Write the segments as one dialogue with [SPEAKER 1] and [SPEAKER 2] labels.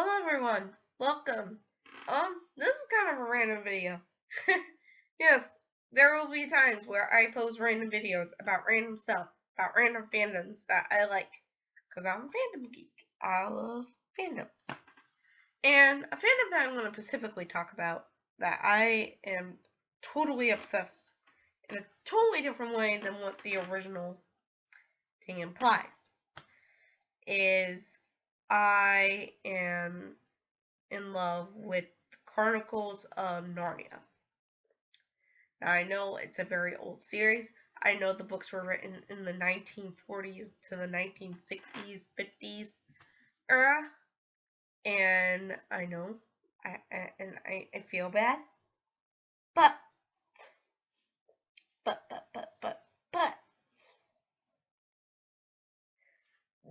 [SPEAKER 1] Hello everyone, welcome. This is kind of a random video. Yes, there will be times where I post random videos about random stuff, about random fandoms that I like. Because I'm a fandom geek. I love fandoms. And a fandom that I'm going to specifically talk about that I am totally obsessed in a totally different way than what the original thing implies is I am in love with Chronicles of Narnia. Now, I know it's a very old series. I know the books were written in the 1940s to the 1960s, 50s era. And I know, I feel bad. But,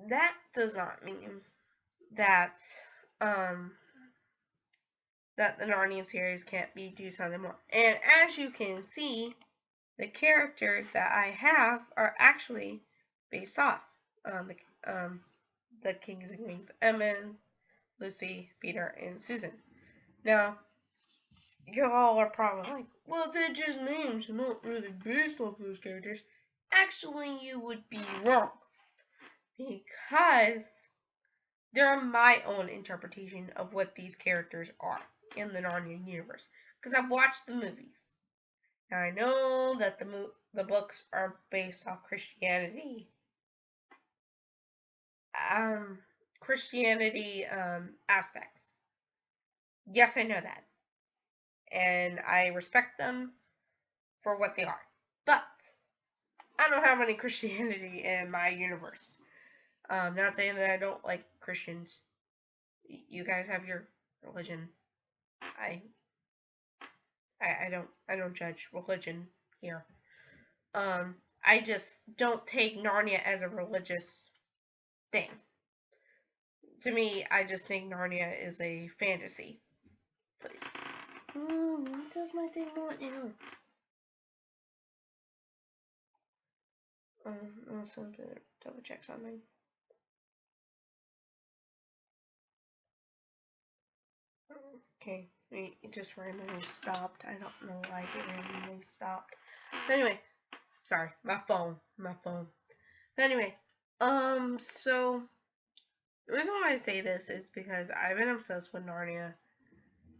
[SPEAKER 1] that does not mean that, that the Narnia series can't do something more. And as you can see, the characters that I have are actually based off the Kings and Queens, Emma, Lucy, Peter, and Susan. Now, you all are probably like, well, they're just names, they're not really based off those characters. Actually, you would be wrong. Because they're my own interpretation of what these characters are in the Narnia universe. Because I've watched the movies. Now, I know that the books are based off Christianity. Christianity aspects. Yes, I know that. And I respect them for what they are. But I don't have any Christianity in my universe. Not saying that I don't like Christians. You guys have your religion. I don't judge religion here. I just don't take Narnia as a religious thing. To me, I just think Narnia is a fantasy. Please. What does my thing want now? I'm just going to double check something. Okay, it just randomly stopped. I don't know why it randomly stopped. But anyway, sorry, my phone. But anyway, so the reason why I say this is because I've been obsessed with Narnia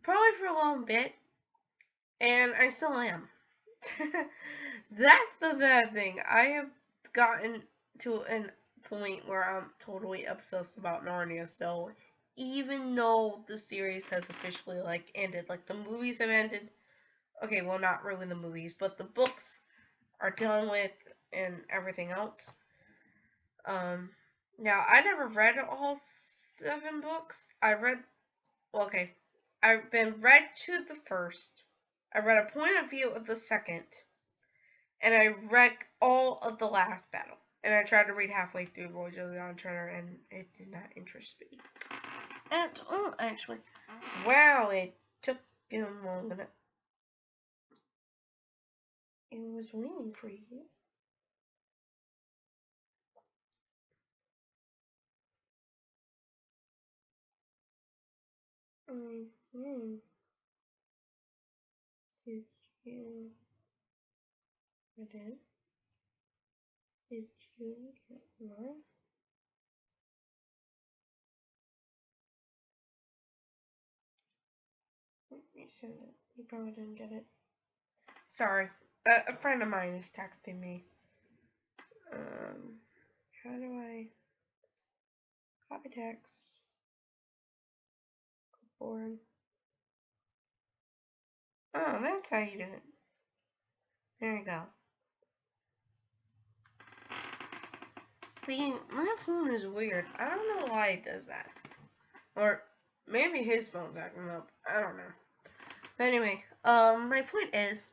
[SPEAKER 1] probably for a long bit, and I still am. That's the bad thing. I have gotten to a point where I'm totally obsessed about Narnia still, even though the series has officially ended. Like the movies have ended. Okay, well, not really the movies, but the books are done with and everything else. Now I never read all 7 books. I've been read to the first. I read a point of view of the second, and I read all of the last battle. And I tried to read halfway through Voyage of the Dawn Treader, and it did not interest me at all, actually. Wow, it took him long enough. It was waiting for you. Did you get in? Did you get mine? You said it. You probably didn't get it. Sorry. A friend of mine is texting me. How do I copy text? Clipboard. Oh, that's how you do it. There you go. See, my phone is weird. I don't know why it does that. Or maybe his phone's acting up. I don't know. But anyway, my point is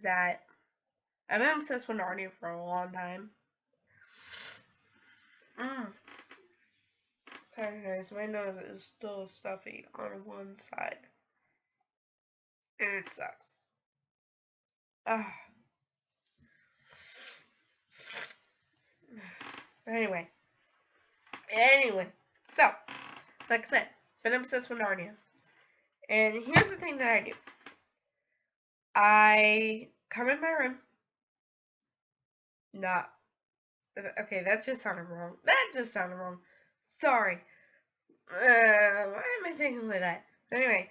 [SPEAKER 1] that I've been obsessed with Narnia for a long time. Sorry guys, my nose is still stuffy on one side. And it sucks. Anyway, so, like I said, been obsessed with Narnia. And here's the thing that I do. I come in my room. Not okay. That just sounded wrong. Sorry. Why am I thinking like that? Anyway,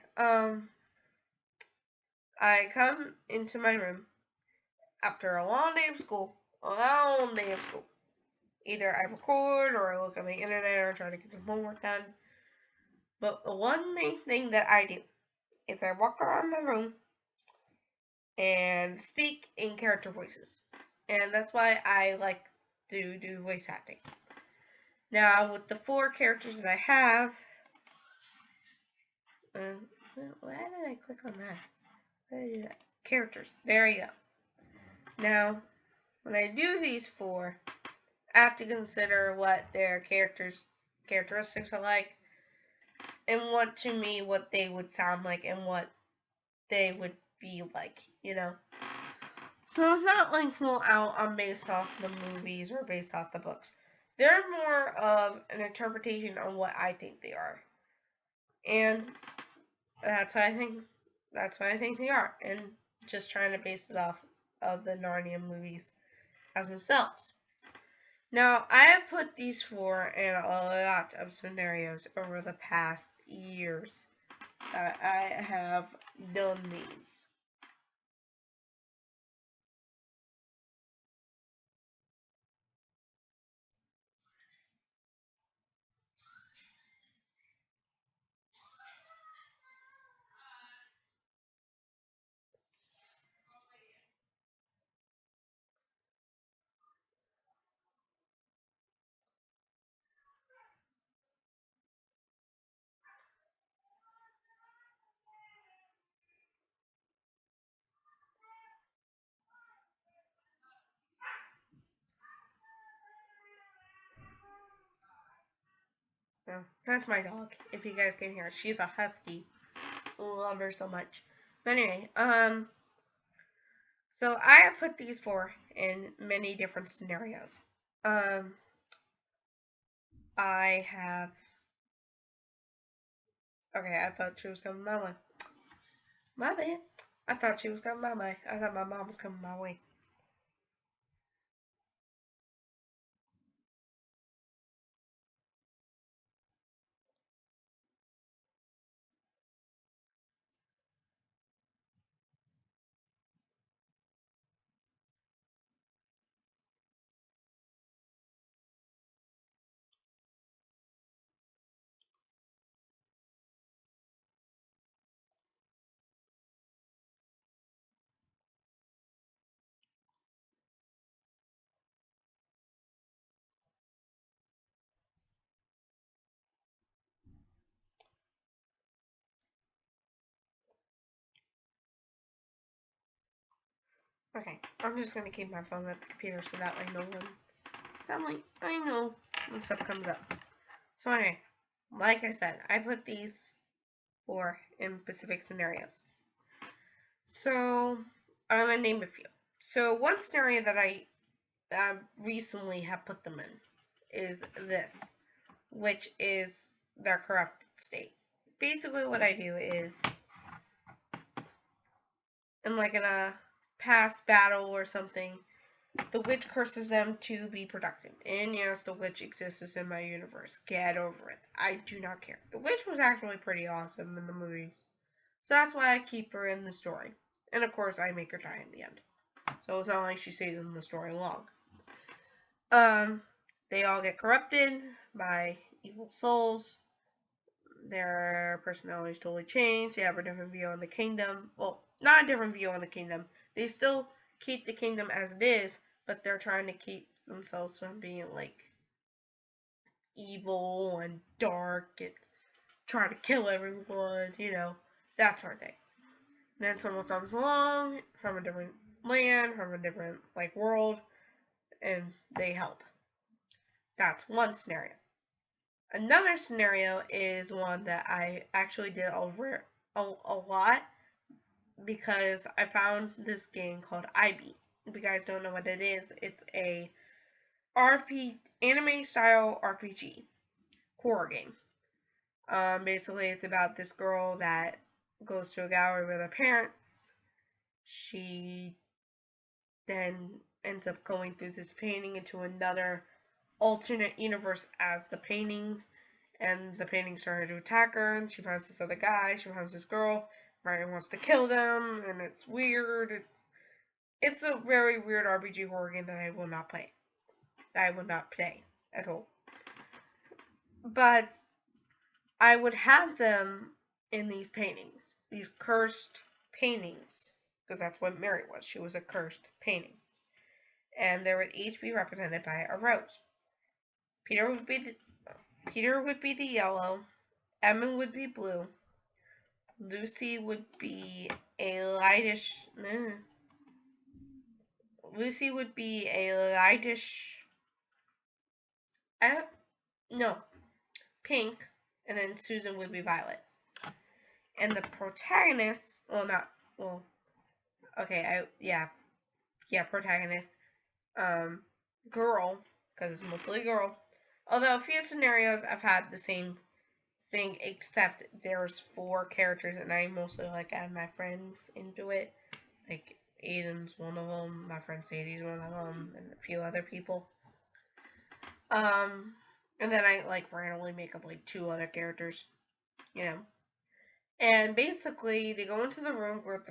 [SPEAKER 1] I come into my room after a long day of school. A long day of school. Either I record or I look on the internet or try to get some homework done. But the one main thing that I do is I walk around my room and speak in character voices. And that's why I like to do voice acting. Now, with the 4 characters that I have, why did I click on that? Why did I do that? Characters. There you go. Now, when I do these 4, I have to consider what their characteristics are like, and what they would sound like, and what they would be like, you know? So it's not like full out I'm based off the movies or based off the books. They're more of an interpretation on what I think they are. And that's what I think they are. And just trying to base it off of the Narnia movies as themselves. Now, I have put these 4 in a lot of scenarios over the past years that I have done these. Oh, that's my dog, if you guys can hear her. She's a husky. Love her so much. But anyway, so I have put these 4 in many different scenarios. I have... Okay, I thought she was coming my way. My bad. I thought she was coming my way. I thought my mom was coming my way. Okay, I'm just gonna keep my phone at the computer so that way I know when stuff comes up. So anyway, like I said, I put these 4 in specific scenarios. So I'm gonna name a few. So one scenario that I recently have put them in is this, which is their corrupted state. Basically, what I do is, in a past battle or something, the witch curses them to be productive. And yes, the witch exists in my universe. Get over it. I do not care. The witch was actually pretty awesome in the movies. So that's why I keep her in the story. And of course, I make her die in the end. So it's not like she stays in the story long. They all get corrupted by evil souls. Their personalities totally change. They have a different view on the kingdom. Well, not a different view on the kingdom. They still keep the kingdom as it is, but they're trying to keep themselves from being evil and dark and trying to kill everyone, that sort of thing. Then someone comes along from a different land, from a different world, and they help. That's one scenario. Another scenario is one that I actually did over a lot because I found this game called IB. If you guys don't know what it is, it's a anime style RPG horror game. Basically, it's about this girl that goes to a gallery with her parents. She then ends up going through this painting into another alternate universe as the paintings, and the paintings started to attack her, and she finds this other guy, she finds this girl, Ryan wants to kill them, and it's weird. It's a very weird RPG horror game that I will not play. I will not play at all. But I would have them in these paintings, these cursed paintings, because that's what Mary was. She was a cursed painting. And they would each be represented by a rose. Peter would be the yellow, Emma would be blue, Lucy would be a lightish pink, and then Susan would be violet. And the protagonist, protagonist, girl, because it's mostly girl. Although a few scenarios I've had the same thing, except there's 4 characters, and I mostly add my friends into it. Like Aiden's one of them, my friend Sadie's one of them, and a few other people. And then I randomly make up 2 other characters, And basically, they go into the room where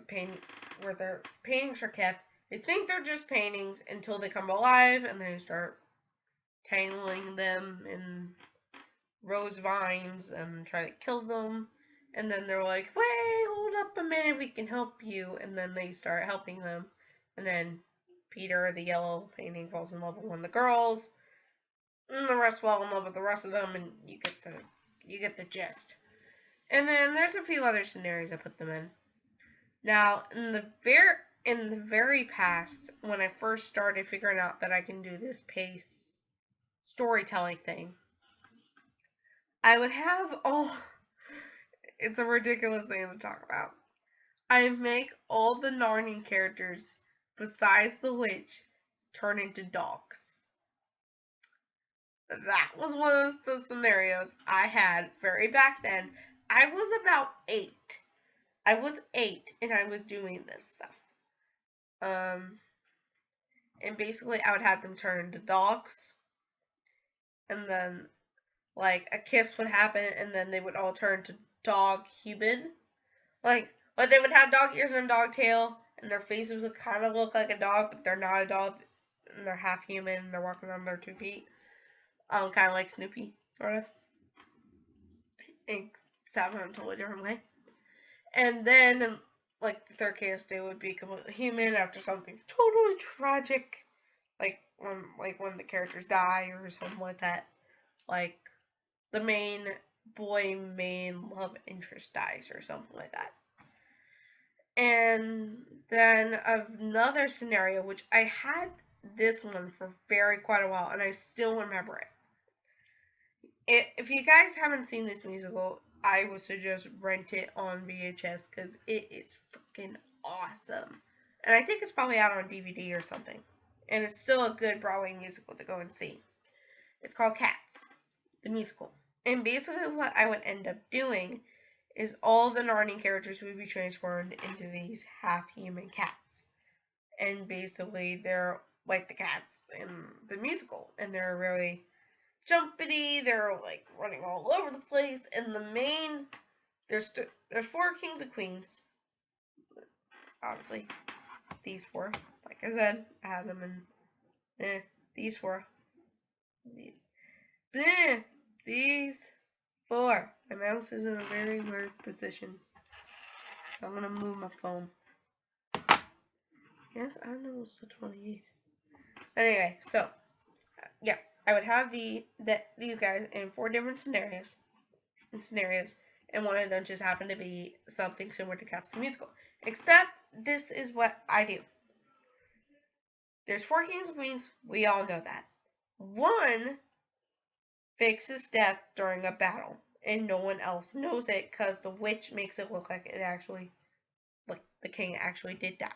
[SPEAKER 1] their paintings are kept. They think they're just paintings until they come alive, and they start tangling them in rose vines and try to kill them. And then they're like, wait, hold up a minute, we can help you. And then they start helping them. And then Peter, the yellow painting, falls in love with one of the girls. And the rest fall in love with the rest of them, and you get the gist. And then there's a few other scenarios I put them in. Now, in the very past, when I first started figuring out that I can do this pace storytelling thing, I would have it's a ridiculous thing to talk about. I make all the Narnia characters, besides the witch, turn into dogs. That was one of the scenarios I had very back then. I was about 8. I was 8 and I was doing this stuff. And basically I would have them turn into dogs. And then a kiss would happen, and then they would all turn to dog human. They would have dog ears and a dog tail, and their faces would kind of look like a dog, but they're not a dog, and they're half human, and they're walking on their 2 feet. Kind of like Snoopy, sort of. Except in a totally different way. And then, in, the 3rd case, they would be completely human after something totally tragic, when the characters die or something like that. The main love interest dies or something like that. And then another scenario, which I had this one for quite a while, and I still remember it. If you guys haven't seen this musical, I would suggest rent it on VHS, because it is freaking awesome. And I think it's probably out on DVD or something. And it's still a good Broadway musical to go and see. It's called Cats, the musical. And basically what I would end up doing is all the Narnia characters would be transformed into these half-human cats. And basically they're like the cats in the musical. And they're really jumpity, they're running all over the place. And the main, there's 4 kings and queens. Obviously, these 4. Like I said, I had them in these 4. These 4. My mouse is in a very weird position. I'm gonna move my phone. Yes, I know it's the 28th. Anyway, so yes, I would have these guys in 4 different scenarios, and one of them just happened to be something similar to Cats the Musical. Except this is what I do. There's 4 kings and queens. We all know that. One fakes his death during a battle, and no one else knows it because the witch makes it look like the king actually did die.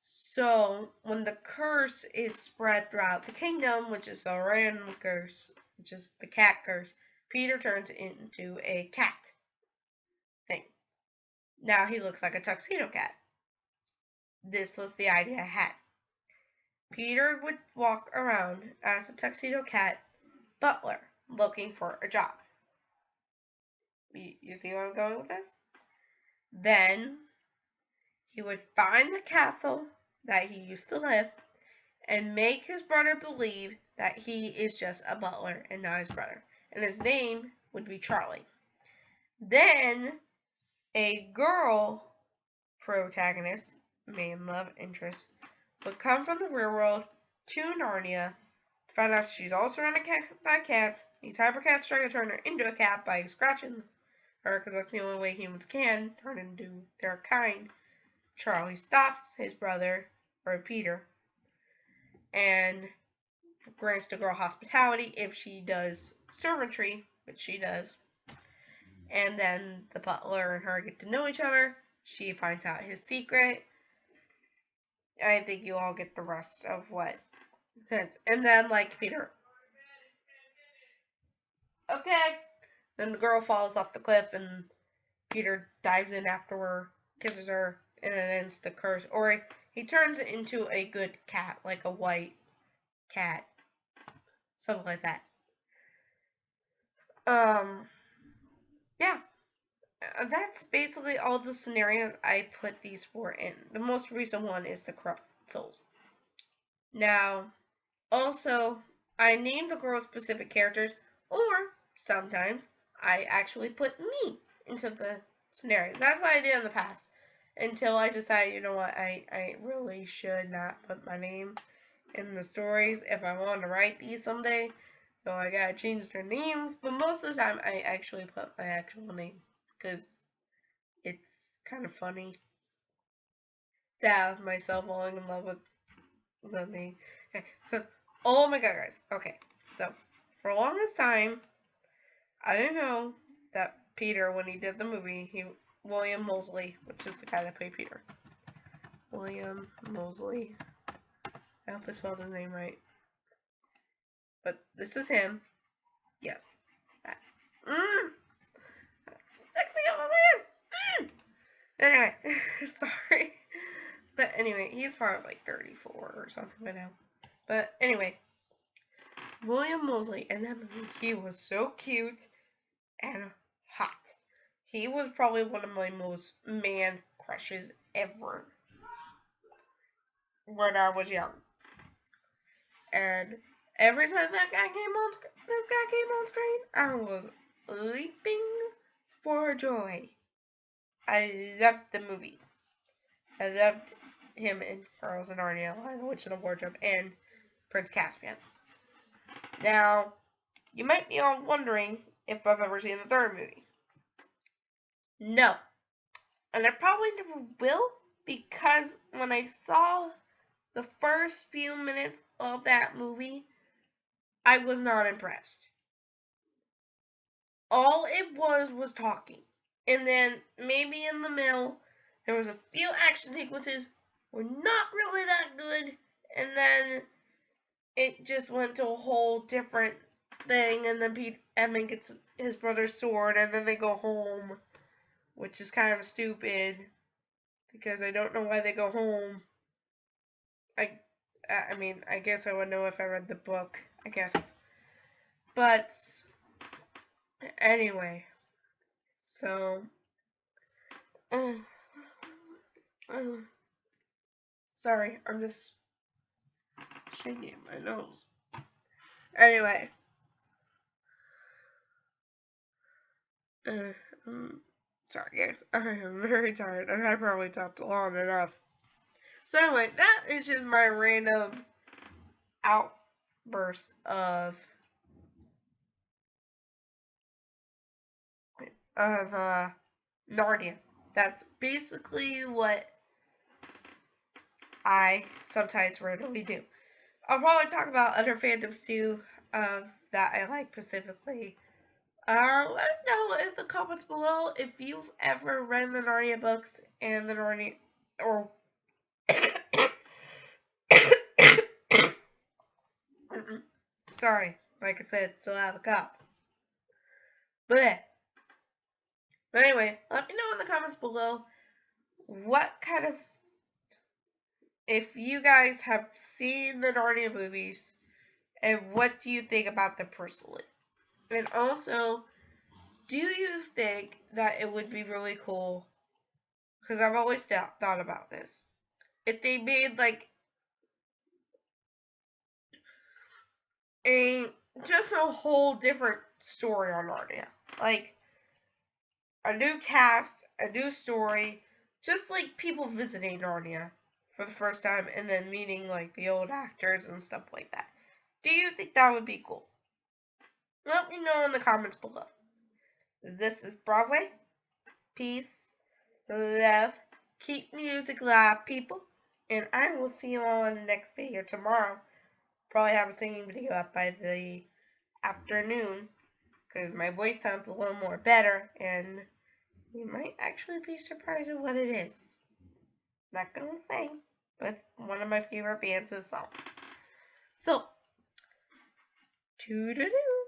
[SPEAKER 1] So when the curse is spread throughout the kingdom, which is a random curse, which is the cat curse, Peter turns into a cat thing. Now he looks like a tuxedo cat. This was the idea I had. Peter would walk around as a tuxedo cat butler looking for a job. You see where I'm going with this? Then he would find the castle that he used to live and make his brother believe that he is just a butler and not his brother. And his name would be Charlie. Then a girl protagonist, main love interest, would come from the real world to Narnia, find out she's all surrounded by cats. These hyper cats try to turn her into a cat by scratching her, because that's the only way humans can turn into their kind. Charlie stops his brother, or Peter, and grants the girl hospitality if she does servantry, which she does. And then the butler and her get to know each other. She finds out his secret. I think you all get the rest of what happens. And then, like, Peter. Okay. Then the girl falls off the cliff and Peter dives in after her, kisses her, and then ends the curse. Or he turns into a good cat, like a white cat. Something like that. Yeah. That's basically all the scenarios I put these four in. The most recent one is the corrupt souls. Now, also, I named the girl specific characters, or sometimes I actually put me into the scenarios. That's what I did in the past. Until I decided, you know what, I really should not put my name in the stories if I want to write these someday. So I gotta change their names. But most of the time, I actually put my actual name. Because it's kind of funny to have myself falling in love with me. Okay, because, oh my god, guys. Okay, so, for the longest time, I didn't know that Peter, when he did the movie, William Moseley, which is the guy that played Peter. William Moseley. I hope I spelled his name right. But this is him. Yes. Sexy of a man! Anyway, sorry. But anyway, he's probably like 34 or something by now. But anyway, William Moseley in that movie, he was so cute and hot. He was probably one of my most man crushes ever when I was young. And every time this guy came on screen, I was leaping for joy. I loved the movie. I loved him in Girls in Narnia, The Witch in the Wardrobe, and Prince Caspian. Now, you might be all wondering if I've ever seen the third movie. No. And I probably never will, because when I saw the first few minutes of that movie, I was not impressed. All it was talking. And then, maybe in the middle, there was a few action sequences were not really that good, and then it just went to a whole different thing, and then Edmund gets his brother's sword, and then they go home, which is kind of stupid, because I don't know why they go home. I mean, I guess I would know if I read the book, I guess. But, anyway, so, sorry, I'm just shaking my nose. Anyway, sorry guys, I am very tired, and I probably talked long enough. So anyway, that is just my random outburst of Narnia. That's basically what I sometimes randomly do. I'll probably talk about other fandoms too, that I like specifically. Let me know in the comments below if you've ever read the Narnia books and the Narnia, or sorry, like I said, still have a cough. But anyway, let me know in the comments below what kind of, if you guys have seen the Narnia movies, and what do you think about them personally? And also, do you think that it would be really cool, because I've always thought about this, if they made like just a whole different story on Narnia, like a new cast, a new story, just like people visiting Narnia for the first time and then meeting like the old actors and stuff like that. Do you think that would be cool? Let me know in the comments below. This is Broadway. Peace, love, keep music alive, people. And I will see you all in the next video tomorrow. Probably have a singing video up by the afternoon, because my voice sounds a little more better, and you might actually be surprised at what it is. Not gonna say, but it's one of my favorite bands' songs. So, toodaloo.